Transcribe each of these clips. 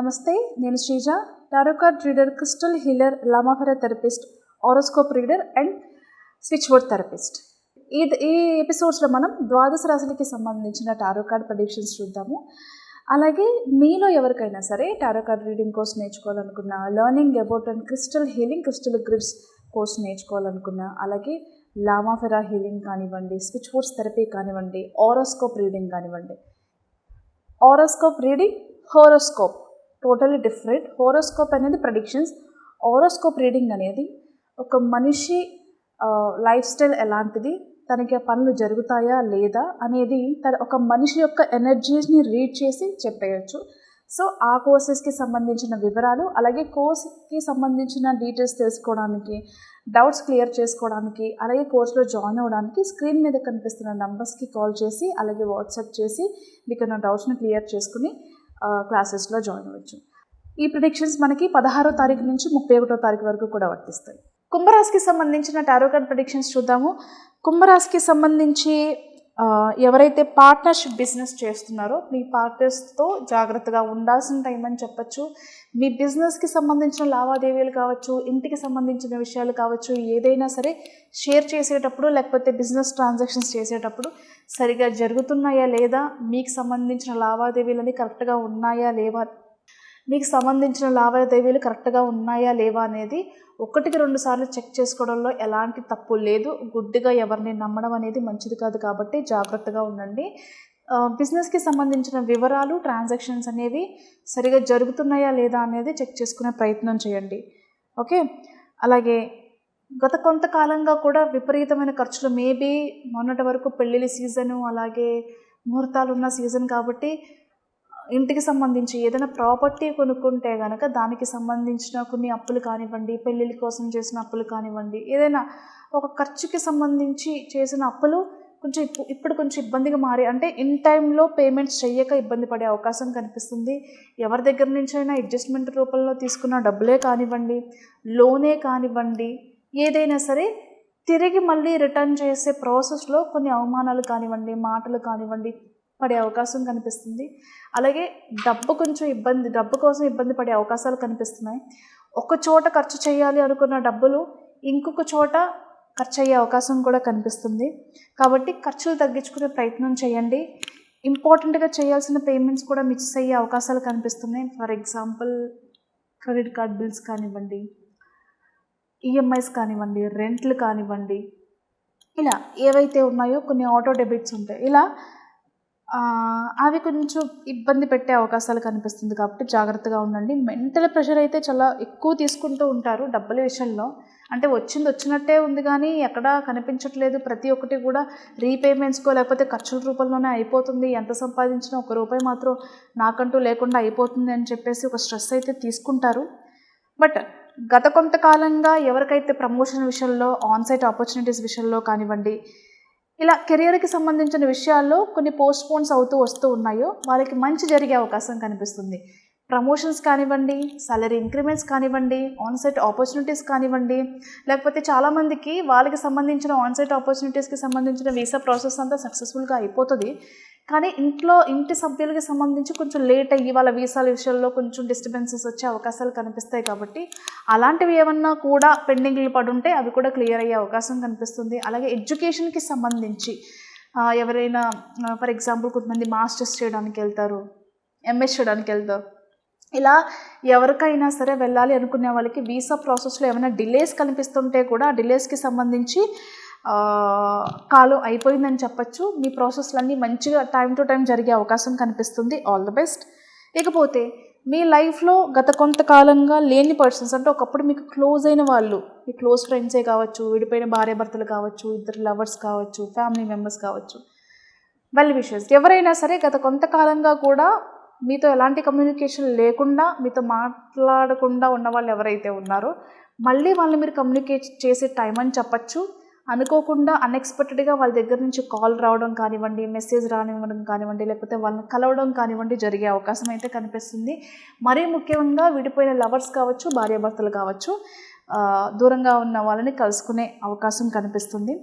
నమస్తే, నేను Sreeja, tarot card reader, crystal healer, lamafera therapist, aurascope reader and switch board therapist. ఈ ఎపిసోడ్స్లో మనం ద్వాదశ రాశులకి సంబంధించిన టారో కార్డ్ ప్రెడిక్షన్స్ చూద్దాము. అలాగే మీలో ఎవరికైనా సరే టారో కార్డ్ రీడింగ్ కోర్స్ నేర్చుకోవాలనుకున్నా, learning about and crystal healing, crystal grids course నేర్చుకోవాలనుకున్నా, అలాగే లామాఫెరా హీలింగ్ కానివ్వండి, స్విచ్ బోర్డ్స్ థెరపీ కానివ్వండి, ఆరోస్కోప్ రీడింగ్ కానివ్వండి. Aurascope reading, horoscope totally different. Horoscope అనేది ప్రెడిక్షన్స్, ఆరోస్కోప్ రీడింగ్ అనేది ఒక మనిషి లైఫ్ స్టైల్ ఎలాంటిది, తనకి ఆ పనులు జరుగుతాయా లేదా అనేది ఒక మనిషి యొక్క ఎనర్జీస్ని రీడ్ చేసి చెప్పేయచ్చు. సో ఆ కోర్సెస్కి సంబంధించిన వివరాలు, అలాగే కోర్స్కి సంబంధించిన డీటెయిల్స్ తెలుసుకోవడానికి, డౌట్స్ క్లియర్ చేసుకోవడానికి, అలాగే కోర్సులో జాయిన్ అవ్వడానికి స్క్రీన్ మీద కనిపిస్తున్న నంబర్స్కి కాల్ చేసి, అలాగే వాట్సాప్ చేసి మీకు నా డౌట్స్ని క్లియర్ చేసుకుని క్లాసెస్లో జాయిన్ అవ్వచ్చు. ఈ ప్రిడిక్షన్స్ మనకి 16వ తారీఖు నుంచి 31వ తారీఖు వరకు కూడా వర్తిస్తాయి. కుంభరాశికి సంబంధించిన టారో కార్డ్ ప్రిడిక్షన్స్ చూద్దాము. కుంభరాశికి సంబంధించి ఎవరైతే పార్ట్నర్షిప్ బిజినెస్ చేస్తున్నారో మీ పార్ట్నర్స్తో జాగ్రత్తగా ఉండాల్సిన టైం అని చెప్పచ్చు. మీ బిజినెస్కి సంబంధించిన లావాదేవీలు కావచ్చు, ఇంటికి సంబంధించిన విషయాలు కావచ్చు, ఏదైనా సరే షేర్ చేసేటప్పుడు లేకపోతే బిజినెస్ ట్రాన్సాక్షన్స్ చేసేటప్పుడు సరిగా జరుగుతున్నాయా లేదా, మీకు సంబంధించిన లావాదేవీలని కరెక్ట్గా ఉన్నాయా లేవా, మీకు సంబంధించిన లావాదేవీలు కరెక్ట్గా ఉన్నాయా లేవా అనేది 1-2 సార్లు చెక్ చేసుకోవడంలో ఎలాంటి తప్పు లేదు. గుడ్డిగా ఎవరిని నమ్మడం అనేది మంచిది కాదు, కాబట్టి జాగ్రత్తగా ఉండండి. బిజినెస్కి సంబంధించిన వివరాలు, ట్రాన్సాక్షన్స్ అనేవి సరిగా జరుగుతున్నాయా లేదా అనేది చెక్ చేసుకునే ప్రయత్నం చేయండి. ఓకే. అలాగే గత కొంతకాలంగా కూడా విపరీతమైన ఖర్చులు, మేబీ మొన్నటి వరకు పెళ్ళిళ్ళ సీజను, అలాగే ముహూర్తాలు ఉన్న సీజన్ కాబట్టి ఇంటికి సంబంధించి ఏదైనా ప్రాపర్టీ కొనుక్కుంటే కనుక దానికి సంబంధించిన కొన్ని అప్పులు కానివ్వండి, పెళ్ళిళ్ళ కోసం చేసిన అప్పులు కానివ్వండి, ఏదైనా ఒక ఖర్చుకి సంబంధించి చేసిన అప్పులు ఇప్పుడు కొంచెం ఇబ్బందిగా మారి, అంటే ఇన్ టైంలో పేమెంట్స్ చెయ్యక ఇబ్బంది పడే అవకాశం కనిపిస్తుంది. ఎవరి దగ్గర నుంచైనా అడ్జస్ట్మెంట్ రూపంలో తీసుకున్న డబ్బులే కానివ్వండి, లోనే కానివ్వండి, ఏదైనా సరే తిరిగి మళ్ళీ రిటర్న్ చేసే ప్రాసెస్లో కొన్ని అవమానాలు కానివ్వండి, మాటలు కానివ్వండి పడే అవకాశం కనిపిస్తుంది. అలాగే డబ్బు కోసం ఇబ్బంది పడే అవకాశాలు కనిపిస్తున్నాయి. ఒక చోట ఖర్చు చేయాలి అనుకున్న డబ్బులు ఇంకొక చోట ఖర్చు అయ్యే అవకాశం కూడా కనిపిస్తుంది. కాబట్టి ఖర్చులు తగ్గించుకునే ప్రయత్నం చేయండి. ఇంపార్టెంట్గా చేయాల్సిన పేమెంట్స్ కూడా మిస్ అయ్యే అవకాశాలు కనిపిస్తున్నాయి. For example credit card bills కానివ్వండి, ఈఎంఐస్ కానివ్వండి, రెంట్లు కానివ్వండి, ఇలా ఏవైతే ఉన్నాయో కొన్ని ఆటో డెబిట్స్ ఉంటాయి. ఇలా అవి కొంచెం ఇబ్బంది పెట్టే అవకాశాలు కనిపిస్తుంది, కాబట్టి జాగ్రత్తగా ఉండండి. మెంటల్ ప్రెషర్ అయితే చాలా ఎక్కువ తీసుకుంటూ ఉంటారు డబ్బుల విషయంలో. అంటే వచ్చినట్టే ఉంది కానీ ఎక్కడా కనిపించట్లేదు. ప్రతి ఒక్కటి కూడా రీపేమెంట్స్కో లేకపోతే ఖర్చుల రూపంలోనే అయిపోతుంది. ఎంత సంపాదించినా ₹1 మాత్రం నాకంటూ లేకుండా అయిపోతుంది అని చెప్పేసి ఒక స్ట్రెస్ అయితే తీసుకుంటారు. బట్ గత కొంతకాలంగా ఎవరికైతే ప్రమోషన్ విషయంలో, ఆన్సైట్ ఆపర్చునిటీస్ విషయంలో కానివ్వండి, ఇలా కెరియర్కి సంబంధించిన విషయాల్లో కొన్ని పోస్ట్పోన్స్ వస్తూ ఉన్నాయో వాళ్ళకి మంచి జరిగే అవకాశం కనిపిస్తుంది. ప్రమోషన్స్ కానివ్వండి, సాలరీ ఇంక్రిమెంట్స్ కానివ్వండి, ఆన్సైట్ ఆపర్చునిటీస్ కానివ్వండి, లేకపోతే చాలామందికి వాళ్ళకి సంబంధించిన ఆన్సైట్ ఆపర్చునిటీస్కి సంబంధించిన వీసా ప్రాసెస్ అంతా సక్సెస్ఫుల్గా అయిపోతుంది. కానీ ఇంటి సభ్యులకి సంబంధించి కొంచెం లేట్ అయ్యి వాళ్ళ వీసాల విషయంలో కొంచెం డిస్టర్బెన్సెస్ వచ్చే అవకాశాలు కనిపిస్తాయి. కాబట్టి అలాంటివి ఏమన్నా కూడా పెండింగ్లు పడుంటే అవి కూడా క్లియర్ అయ్యే అవకాశం కనిపిస్తుంది. అలాగే ఎడ్యుకేషన్కి సంబంధించి ఎవరైనా ఫర్ ఎగ్జాంపుల్ కొంతమంది మాస్టర్స్ చేయడానికి వెళ్తారు, ఎంఎస్ చేయడానికి వెళ్తారు. ఇలా ఎవరికైనా సరే వెళ్ళాలి అనుకునే వాళ్ళకి వీసా ప్రాసెస్లో ఏమైనా డిలేస్ కనిపిస్తుంటే కూడా ఆ డిలేస్కి సంబంధించి కాలం అయిపోయిందని చెప్పచ్చు. మీ ప్రాసెస్లన్నీ మంచిగా టైం టు టైం జరిగే అవకాశం కనిపిస్తుంది. All the best. ఇకపోతే మీ లైఫ్లో గత కొంతకాలంగా లేని పర్సన్స్, అంటే ఒకప్పుడు మీకు క్లోజ్ అయిన వాళ్ళు, మీ క్లోజ్ ఫ్రెండ్సే కావచ్చు, విడిపోయిన భార్యాభర్తలు కావచ్చు, ఇద్దరు లవర్స్ కావచ్చు, ఫ్యామిలీ మెంబర్స్ కావచ్చు, వెల్ విషర్స్, ఎవరైనా సరే గత కొంతకాలంగా కూడా మీతో ఎలాంటి కమ్యూనికేషన్ లేకుండా, మీతో మాట్లాడకుండా ఉన్న వాళ్ళు ఎవరైతే ఉన్నారో మళ్ళీ వాళ్ళని మీరు కమ్యూనికేట్ చేసే టైం అని చెప్పచ్చు. అనుకోకుండా అన్ఎక్స్పెక్టెడ్గా వాళ్ళ దగ్గర నుంచి కాల్ రావడం కానివ్వండి, మెసేజ్ రానివ్వడం కానివ్వండి, లేకపోతే వాళ్ళని కలవడం కానివ్వండి జరిగే అవకాశం అయితే కనిపిస్తుంది. మరీ ముఖ్యంగా విడిపోయిన లవర్స్ కావచ్చు, భార్యాభర్తలు కావచ్చు, దూరంగా ఉన్న వాళ్ళని కలుసుకునే అవకాశం కనిపిస్తుంది.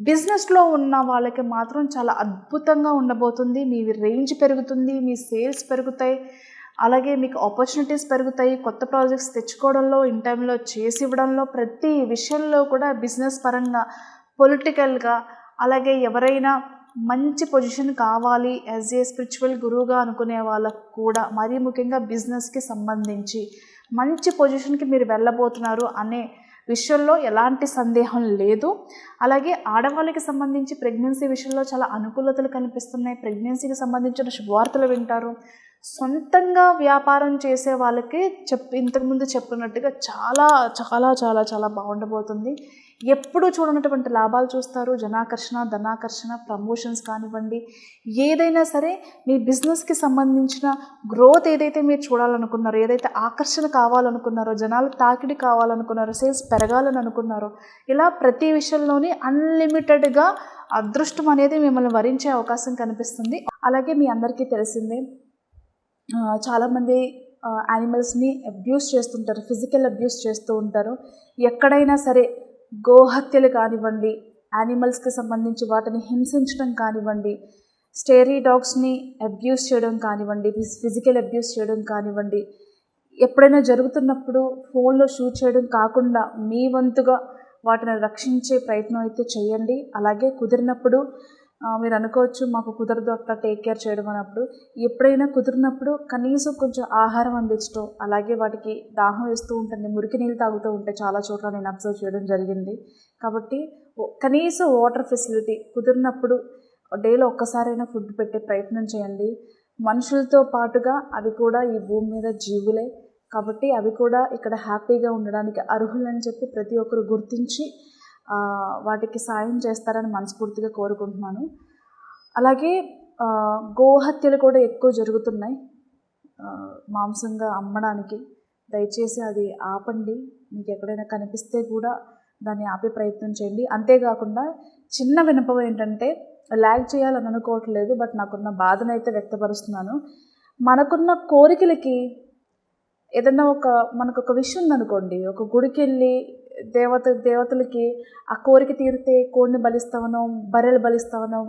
బిజినెస్లో ఉన్న వాళ్ళకి మాత్రం చాలా అద్భుతంగా ఉండబోతుంది. మీ రేంజ్ పెరుగుతుంది, మీ సేల్స్ పెరుగుతాయి. అలాగే మీకు ఆపర్చునిటీస్ పెరుగుతాయి. కొత్త ప్రాజెక్ట్స్ తెచ్చుకోవడంలో, ఇన్ టైంలో చేసి ఇవ్వడంలో, ప్రతి విషయంలో కూడా బిజినెస్ పరంగా, పొలిటికల్గా, అలాగే ఎవరైనా మంచి పొజిషన్ కావాలి యాజ్ ఏ స్పిరిచువల్ గురువుగా అనుకునే వాళ్ళకు కూడా, మరీ ముఖ్యంగా బిజినెస్కి సంబంధించి మంచి పొజిషన్కి మీరు వెళ్ళబోతున్నారు అనే విషయంలో ఎలాంటి సందేహం లేదు. అలాగే ఆడవాళ్ళకి సంబంధించి ప్రెగ్నెన్సీ విషయంలో చాలా అనుకూలతలు కనిపిస్తున్నాయి. ప్రెగ్నెన్సీకి సంబంధించిన శుభవార్తలు వింటారు. సొంతంగా వ్యాపారం చేసే వాళ్ళకి ఇంతకుముందు చెప్పినట్టుగా చాలా చాలా చాలా చాలా బాగుండబోతుంది. ఎప్పుడూ చూడనటువంటి లాభాలు చూస్తారు. జనాకర్షణ, ధనాకర్షణ, ప్రమోషన్స్ కానివ్వండి, ఏదైనా సరే మీ బిజినెస్కి సంబంధించిన గ్రోత్ ఏదైతే మీరు చూడాలనుకున్నారో, ఏదైతే ఆకర్షణ కావాలనుకున్నారో, జనాలు తాకిడి కావాలనుకున్నారో, సేల్స్ పెరగాలని అనుకున్నారో, ఇలా ప్రతి విషయంలోని అన్లిమిటెడ్గా అదృష్టం అనేది మిమ్మల్ని వరించే అవకాశం కనిపిస్తుంది. అలాగే మీ అందరికీ తెలిసిందే, చాలామంది యానిమల్స్ని అబ్యూస్ చేస్తుంటారు, ఫిజికల్ అబ్యూస్ చేస్తూ ఉంటారు. ఎక్కడైనా సరే గోహత్యలు కానివ్వండి, యానిమల్స్కి సంబంధించి వాటిని హింసించడం కానివ్వండి, స్టేరీ డాగ్స్ని అబ్యూస్ చేయడం కానివ్వండి, ఫిజికల్ అబ్యూస్ చేయడం కానివ్వండి, ఎప్పుడైనా జరుగుతున్నప్పుడు ఫోన్లో షూట్ చేయడం కాకుండా మీ వంతుగా వాటిని రక్షించే ప్రయత్నం అయితే చేయండి. అలాగే కుదిరినప్పుడు మీరు అనుకోవచ్చు మాకు కుదరదు అట్లా టేక్ కేర్ చేయడం అన్నప్పుడు, ఎప్పుడైనా కుదిరినప్పుడు కనీసం కొంచెం ఆహారం అందించడం, అలాగే వాటికి దాహం వేస్తూ ఉంటుంది, మురికి నీళ్ళు తాగుతూ ఉంటే చాలా చోట్ల నేను అబ్జర్వ్ చేయడం జరిగింది. కాబట్టి కనీసం వాటర్ ఫెసిలిటీ కుదిరినప్పుడు డేలో ఒక్కసారైనా ఫుడ్ పెట్టే ప్రయత్నం చేయండి. మనుషులతో పాటుగా అవి కూడా ఈ భూమి మీద జీవులే, కాబట్టి అవి కూడా ఇక్కడ హ్యాపీగా ఉండడానికి అర్హులని చెప్పి ప్రతి ఒక్కరు గుర్తించి వాటికి సాయం చేస్తారని మనస్ఫూర్తిగా కోరుకుంటున్నాను. అలాగే గోహత్యలు కూడా ఎక్కువ జరుగుతున్నాయి మాంసంగా అమ్మడానికి. దయచేసి అది ఆపండి. మీకు ఎక్కడైనా కనిపిస్తే కూడా దాన్ని ఆపే ప్రయత్నం చేయండి. అంతేకాకుండా చిన్న విన్నపం ఏంటంటే, ల్యాగ్ చేయాలని అనుకోవట్లేదు, బట్ నాకున్న బాధనైతే వ్యక్తపరుస్తున్నాను. మనకున్న కోరికలకి ఏదన్నా మనకు ఒక విషయం ఉందనుకోండి, ఒక గుడికి వెళ్ళి దేవతలకి ఆ కోరిక తీరితే కోడిని బలిస్తామనో, బర్రెలు బలిస్తామనో,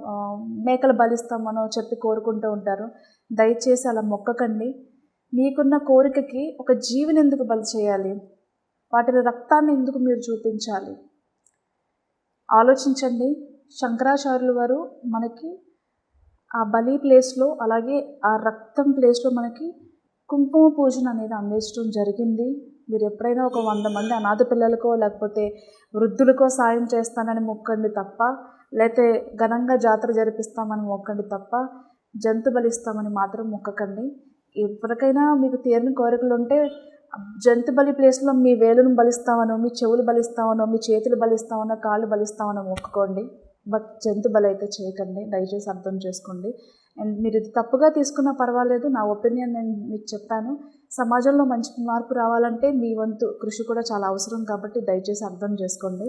మేకలు బలిస్తామనో చెప్పి కోరుకుంటూ ఉంటారు. దయచేసి అలా మొక్కకండి. మీకున్న కోరికకి ఒక జీవిని ఎందుకు బలి చేయాలి? వాటి రక్తాన్ని ఎందుకు మీరు చూపించాలి? ఆలోచించండి. శంకరాచార్యులు వారు మనకి ఆ బలి ప్లేస్లో, అలాగే ఆ రక్తం ప్లేస్లో మనకి కుంకుమ పూజన అనేది అందించడం జరిగింది. మీరు ఎప్పుడైనా ఒక 100 మంది అనాథ పిల్లలకో లేకపోతే వృద్ధులకో సాయం చేస్తానని మొక్కండి తప్ప, లేకపోతే ఘనంగా జాతర జరిపిస్తామని మొక్కండి తప్ప, జంతు బలిస్తామని మాత్రం మొక్కకండి. ఎవరికైనా మీకు తీరని కోరికలు ఉంటే జంతు బలి ప్లేస్లో మీ వేలును బలిస్తామనో, మీ చెవులు బలిస్తామనో, మీ చేతులు బలిస్తామనో, కాళ్ళు బలిస్తామనో మొక్కుకోండి. బట్ జంతు బలి అయితే చేయకండి. దయచేసి అర్థం చేసుకోండి. అండ్ మీరు ఇది తప్పుగా తీసుకున్నా పర్వాలేదు, నా ఒపీనియన్ నేను మీకు చెప్పాను. సమాజంలో మంచి మార్పు రావాలంటే మీ వంతు కృషి కూడా చాలా అవసరం, కాబట్టి దయచేసి అర్థం చేసుకోండి.